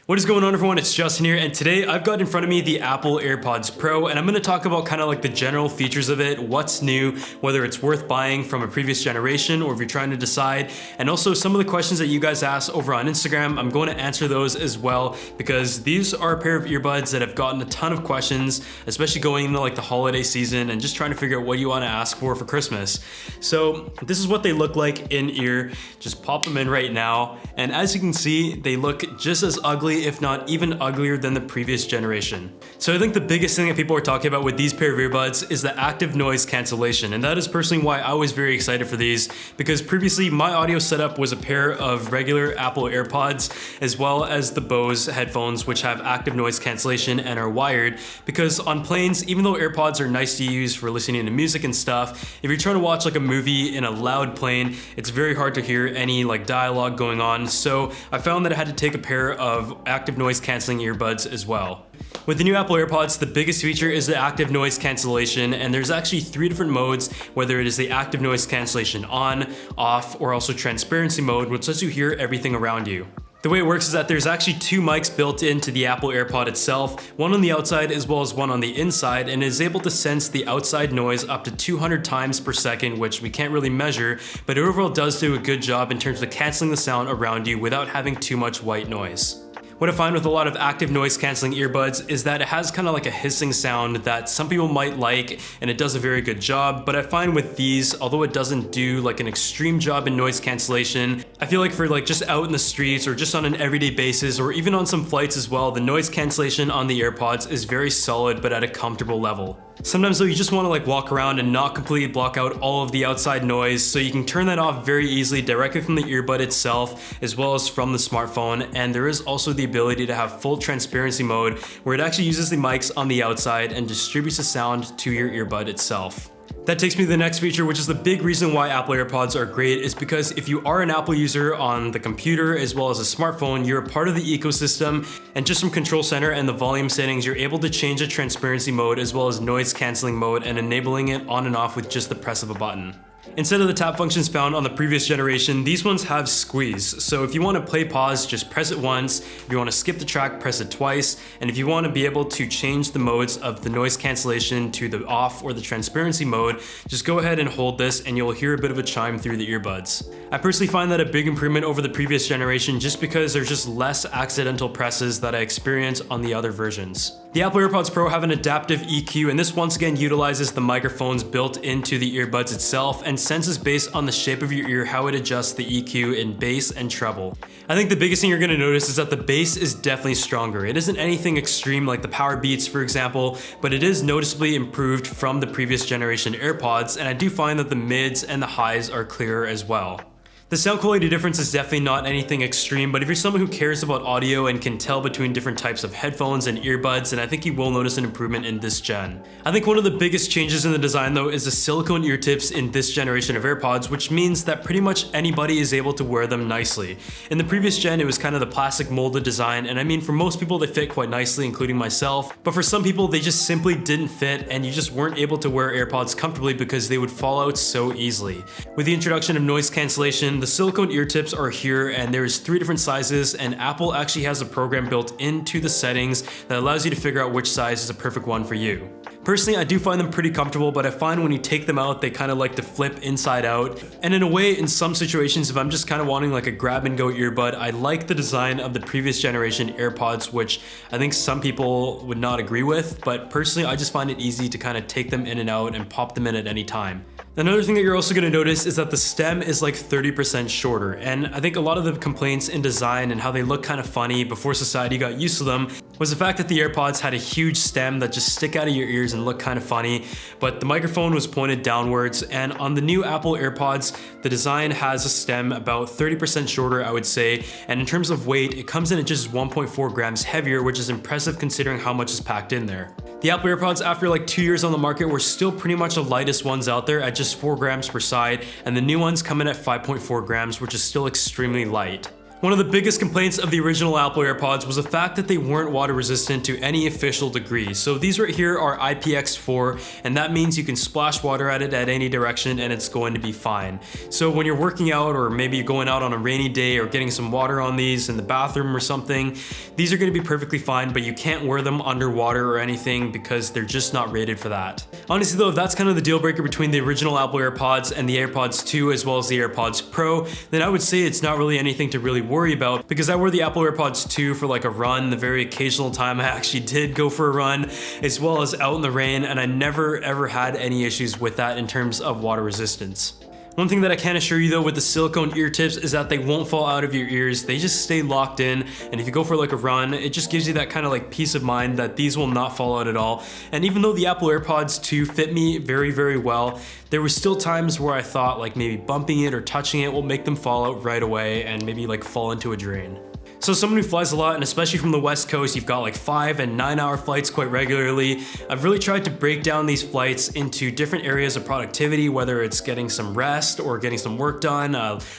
What is going on, everyone? It's Justin here, and today I've got in front of me the Apple AirPods Pro, and I'm going to talk about kind of like the general features of it, what's new, whether it's worth buying from a previous generation or if you're trying to decide, and also some of the questions that you guys asked over on Instagram. I'm going to answer those as well because these are a pair of earbuds that have gotten a ton of questions, especially going into like the holiday season and just trying to figure out what you want to ask for Christmas. So this is what they look like in ear. Just pop them in right now, and as you can see, they look just as ugly, if not even uglier than the previous generation. So I think the biggest thing that people are talking about with these pair of earbuds is the active noise cancellation, and that is personally why I was very excited for these, because previously my audio setup was a pair of regular Apple AirPods as well as the Bose headphones, which have active noise cancellation and are wired, because on planes, even though AirPods are nice to use for listening to music and stuff, if you're trying to watch like a movie in a loud plane, it's very hard to hear any like dialogue going on. So I found that I had to take a pair of active noise canceling earbuds as well. With the new Apple AirPods, the biggest feature is the active noise cancellation, and there's actually 3 different modes, whether it is the active noise cancellation on, off, or also transparency mode, which lets you hear everything around you. The way it works is that there's actually 2 mics built into the Apple AirPod itself, one on the outside as well as one on the inside, and is able to sense the outside noise up to 200 times per second, which we can't really measure, but it overall does do a good job in terms of canceling the sound around you without having too much white noise. What I find with a lot of active noise cancelling earbuds is that it has kind of like a hissing sound that some people might like, and it does a very good job, but I find with these, although it doesn't do like an extreme job in noise cancellation, I feel like for like just out in the streets or just on an everyday basis or even on some flights as well, the noise cancellation on the AirPods is very solid but at a comfortable level. Sometimes though, you just want to like walk around and not completely block out all of the outside noise, so you can turn that off very easily directly from the earbud itself as well as from the smartphone. And there is also the ability to have full transparency mode, where it actually uses the mics on the outside and distributes the sound to your earbud itself. That takes me to the next feature, which is the big reason why Apple AirPods are great, is because if you are an Apple user on the computer as well as a smartphone, you're a part of the ecosystem, and just from Control Center and the volume settings, you're able to change the transparency mode as well as noise cancelling mode and enabling it on and off with just the press of a button. Instead of the tap functions found on the previous generation, these ones have squeeze. So if you want to play pause, just press it once. If you want to skip the track, press it twice. And if you want to be able to change the modes of the noise cancellation to the off or the transparency mode, just go ahead and hold this and you'll hear a bit of a chime through the earbuds. I personally find that a big improvement over the previous generation just because there's just less accidental presses that I experience on the other versions. The Apple AirPods Pro have an adaptive EQ, and this once again utilizes the microphones built into the earbuds itself and senses based on the shape of your ear how it adjusts the EQ in bass and treble. I think the biggest thing you're going to notice is that the bass is definitely stronger. It isn't anything extreme like the Power Beats, for example, but it is noticeably improved from the previous generation AirPods, and I do find that the mids and the highs are clearer as well. The sound quality difference is definitely not anything extreme, but if you're someone who cares about audio and can tell between different types of headphones and earbuds, then I think you will notice an improvement in this gen. I think one of the biggest changes in the design though is the silicone ear tips in this generation of AirPods, which means that pretty much anybody is able to wear them nicely. In the previous gen, it was kind of the plastic molded design, and I mean for most people they fit quite nicely, including myself, but for some people they just simply didn't fit and you just weren't able to wear AirPods comfortably because they would fall out so easily. With the introduction of noise cancellation, the silicone ear tips are here, and there's 3 different sizes, and Apple actually has a program built into the settings that allows you to figure out which size is a perfect one for you. Personally, I do find them pretty comfortable, but I find when you take them out, they kind of like to flip inside out. And in a way, in some situations, if I'm just kind of wanting like a grab and go earbud, I like the design of the previous generation AirPods, which I think some people would not agree with, but personally, I just find it easy to kind of take them in and out and pop them in at any time. Another thing that you're also going to notice is that the stem is like 30% shorter, and I think a lot of the complaints in design and how they look kind of funny before society got used to them was the fact that the AirPods had a huge stem that just stick out of your ears and look kind of funny, but the microphone was pointed downwards, and on the new Apple AirPods, the design has a stem about 30% shorter, I would say, and in terms of weight, it comes in at just 1.4 grams heavier, which is impressive considering how much is packed in there. The Apple AirPods, after like 2 years on the market, were still pretty much the lightest ones out there at just 4 grams per side, and the new ones come in at 5.4 grams, which is still extremely light. One of the biggest complaints of the original Apple AirPods was the fact that they weren't water resistant to any official degree. So these right here are IPX4, and that means you can splash water at it at any direction and it's going to be fine. So when you're working out, or maybe you're going out on a rainy day or getting some water on these in the bathroom or something, these are going to be perfectly fine, but you can't wear them underwater or anything because they're just not rated for that. Honestly though, if that's kind of the deal breaker between the original Apple AirPods and the AirPods 2 as well as the AirPods Pro, then I would say it's not really anything to really worry about, because I wore the Apple AirPods 2 for like a run, the very occasional time I actually did go for a run, as well as out in the rain, and I never ever had any issues with that in terms of water resistance. One thing that I can assure you though with the silicone ear tips is that they won't fall out of your ears, they just stay locked in, and if you go for like a run, it just gives you that kind of like peace of mind that these will not fall out at all. And even though the Apple AirPods 2 fit me very well, there were still times where I thought like maybe bumping it or touching it will make them fall out right away and maybe like fall into a drain. So someone who flies a lot, and especially from the West Coast, you've got like 5 and 9 hour flights quite regularly. I've really tried to break down these flights into different areas of productivity, whether it's getting some rest or getting some work done,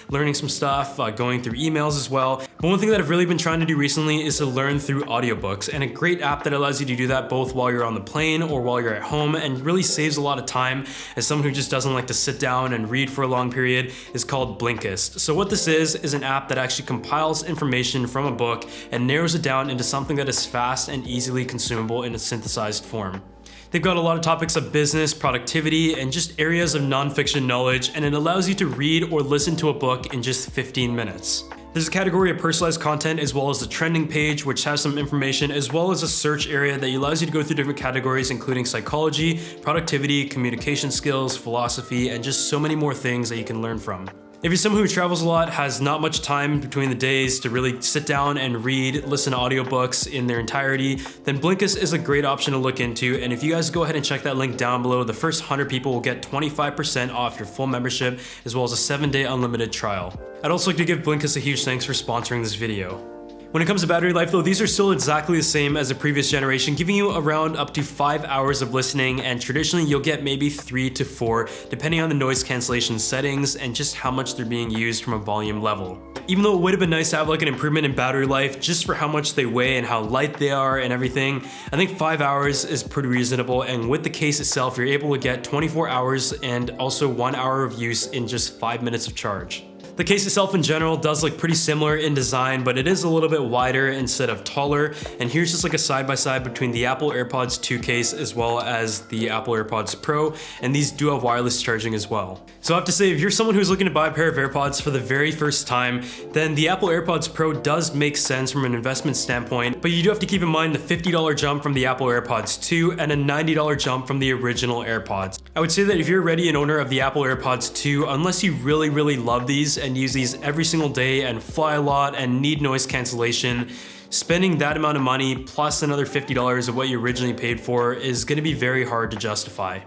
learning some stuff, going through emails as well. But one thing that I've really been trying to do recently is to learn through audiobooks, and a great app that allows you to do that both while you're on the plane or while you're at home, and really saves a lot of time as someone who just doesn't like to sit down and read for a long period, is called Blinkist. So what this is an app that actually compiles information from a book and narrows it down into something that is fast and easily consumable in a synthesized form. They've got a lot of topics of business, productivity, and just areas of nonfiction knowledge, and it allows you to read or listen to a book in just 15 minutes. There's a category of personalized content as well as the trending page, which has some information, as well as a search area that allows you to go through different categories, including psychology, productivity, communication skills, philosophy, and just so many more things that you can learn from. If you're someone who travels a lot, has not much time between the days to really sit down and read, listen to audiobooks in their entirety, then Blinkist is a great option to look into. And if you guys go ahead and check that link down below, the first 100 people will get 25% off your full membership, as well as a 7-day unlimited trial. I'd also like to give Blinkist a huge thanks for sponsoring this video. When it comes to battery life though, these are still exactly the same as the previous generation, giving you around up to 5 hours of listening, and traditionally you'll get maybe 3 to 4, depending on the noise cancellation settings and just how much they're being used from a volume level. Even though it would have been nice to have like an improvement in battery life just for how much they weigh and how light they are and everything, I think 5 hours is pretty reasonable, and with the case itself, you're able to get 24 hours and also 1 hour of use in just 5 minutes of charge. The case itself in general does look pretty similar in design, but it is a little bit wider instead of taller. And here's just like a side-by-side between the Apple AirPods 2 case as well as the Apple AirPods Pro, and these do have wireless charging as well. So I have to say, if you're someone who's looking to buy a pair of AirPods for the very first time, then the Apple AirPods Pro does make sense from an investment standpoint, but you do have to keep in mind the $50 jump from the Apple AirPods 2 and a $90 jump from the original AirPods. I would say that if you're already an owner of the Apple AirPods 2, unless you really love these and use these every single day and fly a lot and need noise cancellation, spending that amount of money plus another $50 of what you originally paid for is going to be very hard to justify.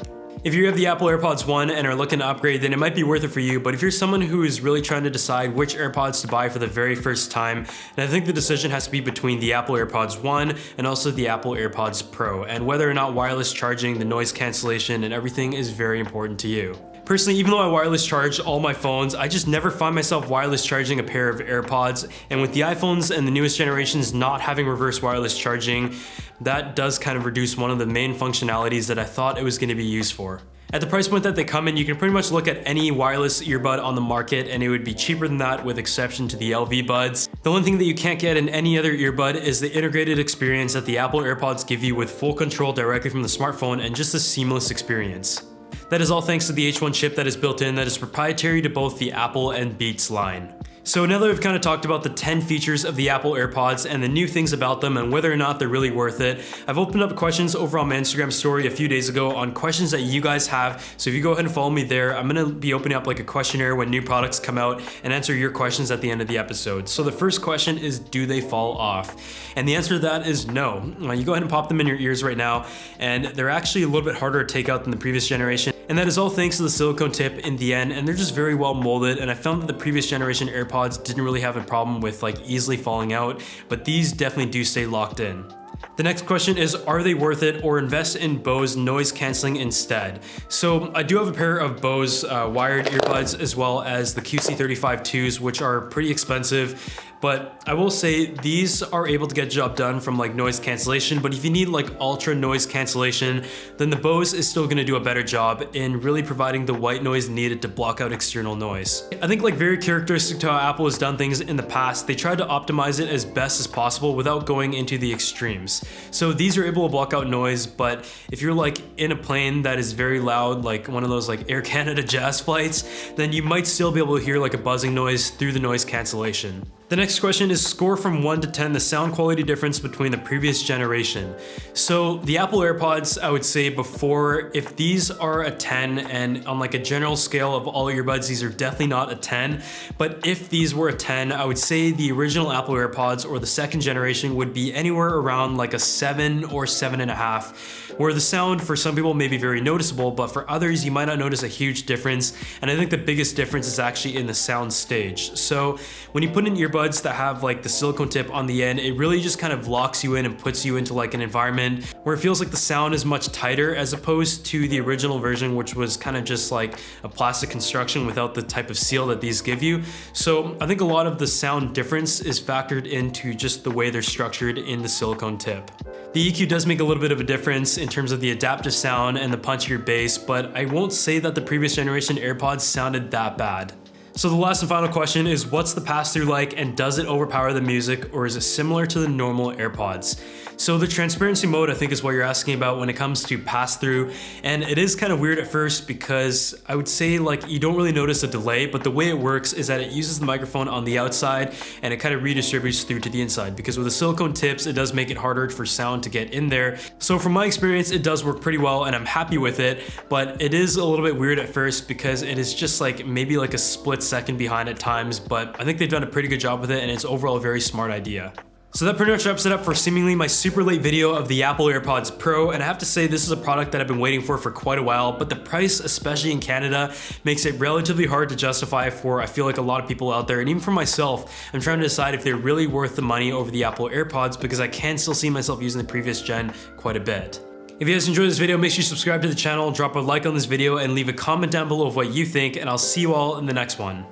If you have the Apple AirPods 1 and are looking to upgrade, then it might be worth it for you, but if you're someone who is really trying to decide which AirPods to buy for the very first time, then I think the decision has to be between the Apple AirPods 1 and also the Apple AirPods Pro, and whether or not wireless charging, the noise cancellation, and everything is very important to you. Personally, even though I wireless charge all my phones, I just never find myself wireless charging a pair of AirPods, and with the iPhones and the newest generations not having reverse wireless charging, that does kind of reduce one of the main functionalities that I thought it was going to be used for. At the price point that they come in, you can pretty much look at any wireless earbud on the market and it would be cheaper than that, with exception to the LV buds. The one thing that you can't get in any other earbud is the integrated experience that the Apple AirPods give you, with full control directly from the smartphone and just a seamless experience. That is all thanks to the H1 chip that is built in, that is proprietary to both the Apple and Beats line. So now that we've kind of talked about the 10 features of the Apple AirPods and the new things about them and whether or not they're really worth it, I've opened up questions over on my Instagram story a few days ago on questions that you guys have. So if you go ahead and follow me there, I'm gonna be opening up like a questionnaire when new products come out and answer your questions at the end of the episode. So the first question is, do they fall off? And the answer to that is no. You go ahead and pop them in your ears right now, and they're actually a little bit harder to take out than the previous generation. And that is all thanks to the silicone tip in the end, and they're just very well molded, and I found that the previous generation AirPods didn't really have a problem with like easily falling out, but these definitely do stay locked in. The next question is, are they worth it, or invest in Bose noise canceling instead? So I do have a pair of Bose wired earbuds as well as the QC35-2s, which are pretty expensive. But I will say these are able to get the job done from like noise cancellation, but if you need like ultra noise cancellation, then the Bose is still gonna do a better job in really providing the white noise needed to block out external noise. I think like very characteristic to how Apple has done things in the past, they tried to optimize it as best as possible without going into the extremes. So these are able to block out noise, but if you're like in a plane that is very loud, like one of those like Air Canada Jazz flights, then you might still be able to hear like a buzzing noise through the noise cancellation. The next question is, score from 1 to 10 the sound quality difference between the previous generation. So the Apple AirPods, I would say before, if these are a 10, and on like a general scale of all earbuds, these are definitely not a 10. But if these were a 10, I would say the original Apple AirPods or the second generation would be anywhere around like a 7 or 7.5, where the sound for some people may be very noticeable, but for others you might not notice a huge difference. And I think the biggest difference is actually in the sound stage. So when you put in earbuds that have like the silicone tip on the end, it really just kind of locks you in and puts you into like an environment where it feels like the sound is much tighter, as opposed to the original version, which was kind of just like a plastic construction without the type of seal that these give you. So I think a lot of the sound difference is factored into just the way they're structured in the silicone tip. The EQ does make a little bit of a difference in terms of the adaptive sound and the punchier bass, but I won't say that the previous generation AirPods sounded that bad. So the last and final question is, what's the pass-through like, and does it overpower the music, or is it similar to the normal AirPods? So the transparency mode, I think, is what you're asking about when it comes to pass-through, and it is kind of weird at first because I would say like you don't really notice a delay, but the way it works is that it uses the microphone on the outside and it kind of redistributes through to the inside, because with the silicone tips it does make it harder for sound to get in there. So from my experience, it does work pretty well and I'm happy with it, but it is a little bit weird at first because it is just like maybe like a split second behind at times, but I think they've done a pretty good job with it and it's overall a very smart idea. So that pretty much wraps it up for seemingly my super late video of the Apple AirPods Pro, and I have to say this is a product that I've been waiting for quite a while, but the price, especially in Canada, makes it relatively hard to justify for I feel like a lot of people out there, and even for myself, I'm trying to decide if they're really worth the money over the Apple AirPods, because I can still see myself using the previous gen quite a bit. If you guys enjoyed this video, make sure you subscribe to the channel, drop a like on this video, and leave a comment down below of what you think, and I'll see you all in the next one.